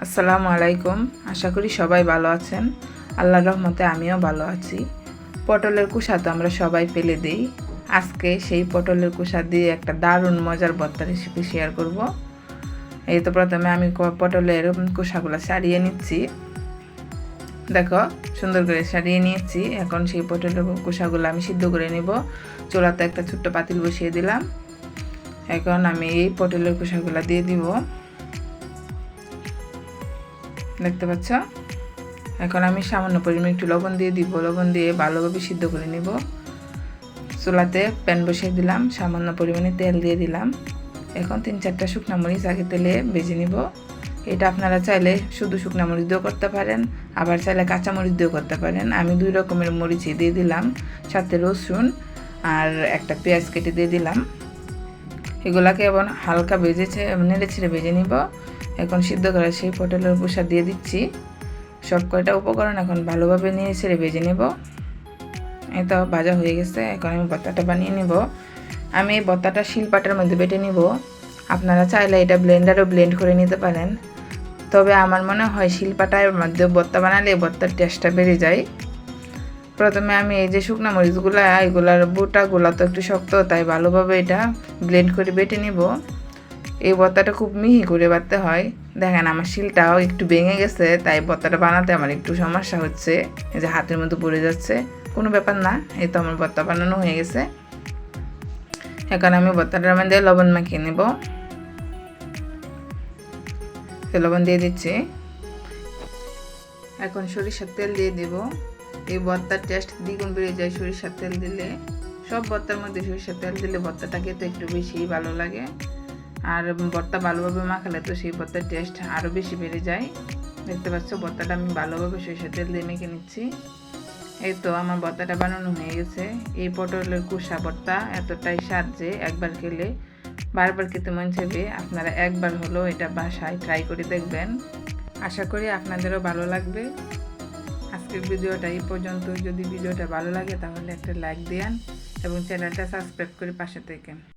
আসসালামু আলাইকুম। আশা করি সবাই ভালো আছেন। আল্লাহর রহমতে আমিও ভালো আছি। পটলের কুসা তো আমরা সবাই ফেলে দিই। আজকে সেই পটলের কুসা দিয়ে একটা দারুণ মজার ভর্তা রেসিপি শেয়ার করব। এই তো প্রথমে আমি পটলের কুসাগুলো ছাড়িয়ে নিচ্ছি। দেখো সুন্দর করে ছাড়িয়ে নিয়েছি। এখন সেই পটলের কুসাগুলো আমি সিদ্ধ করে নিব। চুলাতে একটা ছোট্ট পাতিল বসিয়ে দিলাম। এখন আমি এই পটলের কুসাগুলো দিয়ে দিব। দেখতে পাচ্ছ? এখন আমি সামান্য পরিমাণে একটু লবণ দিয়ে দিব। লবণ দিয়ে ভালোভাবে সিদ্ধ করে নিব। চুলাতে প্যান বসিয়ে দিলাম, সামান্য পরিমাণে তেল দিয়ে দিলাম। এখন 3-4টা শুকনো মরিচ আগে তেলে ভেজে নিব। এটা আপনারা চাইলে শুধু শুকনো মরিচ দিয়েও করতে পারেন, আবার চাইলে কাঁচা মরিচ দিয়েও করতে পারেন। আমি 2 রকমের মরিচই দিয়ে দিলাম, সাথে রসুন আর একটা পেঁয়াজ কেটে দিয়ে দিলাম। এগুলাকে এখন হালকা নেড়ে ছেড়ে ভেজে নিব। এখন সিদ্ধ করা সেই পটলের কুসা দিয়ে দিচ্ছি। সব কয়টা উপকরণ এখন ভালোভাবে নেড়ে ছেড়ে ভেজে নেব। এই তো ভাজা হয়ে গেছে। এখন আমি ভর্তাটা বানিয়ে নিব। আমি এই ভর্তাটা শিলপাটার মধ্যে বেটে নিব। আপনারা চাইলে এটা ব্লেন্ডারও ব্লেন্ড করে নিতে পারেন, তবে আমার মনে হয় শিলপাটার মধ্যে ভর্তা বানালে ভর্তার টেস্টটা বেড়ে যায়। প্রথমে আমি এই যে শুকনো মরিচগুলো, এগুলার বোটাগুলো তো একটু শক্ত, তাই ভালোভাবে এটা ব্লেন্ড করে বেটে নিব। এই ভর্তাটা খুব মিহি করে বাটতে হয়। দেখেন আমার শিলটাও একটু ভেঙে গেছে, তাই ভর্তাটা বানাতে আমার একটু সমস্যা হচ্ছে। এই যে হাতের মধ্যে পড়ে যাচ্ছে, কোনো ব্যাপার না। এই তো আমার ভর্তা বানানো হয়ে গেছে। এখন আমি ভর্তাটার মধ্যে লবণ মাখিয়ে নেব। লবণ দিয়ে দিচ্ছি। এখন সরিষার তেল দিয়ে দেব। এই ভর্তার টেস্ট দ্বিগুণ বেড়ে যায় সরিষার তেল দিলে। সব ভর্তার মধ্যে সরিষার তেল দিলে ভর্তাটা খেতে একটু বেশি ভালো লাগে। আর ভর্তা ভালোভাবে মাখালে তো সেই ভর্তার টেস্ট আরও বেশি বেড়ে যায়। দেখতে পাচ্ছ ভর্তাটা আমি ভালোভাবে সরিষার তেল দিয়ে মেখে নিচ্ছি। এই তো আমার ভর্তাটা বানানো হয়ে গেছে। এই পটলের কুসা ভর্তা এতটাই স্বাদ যে একবার খেলে বারবার খেতে মন চাইবে। আপনারা একবার হলেও এটা বাসায় ট্রাই করে দেখবেন। আশা করি আপনাদেরও ভালো লাগবে। আজকের ভিডিওটা এই পর্যন্ত। যদি ভিডিওটা ভালো লাগে তাহলে একটা লাইক দিন এবং চ্যানেলটা সাবস্ক্রাইব করে পাশে থাকেন।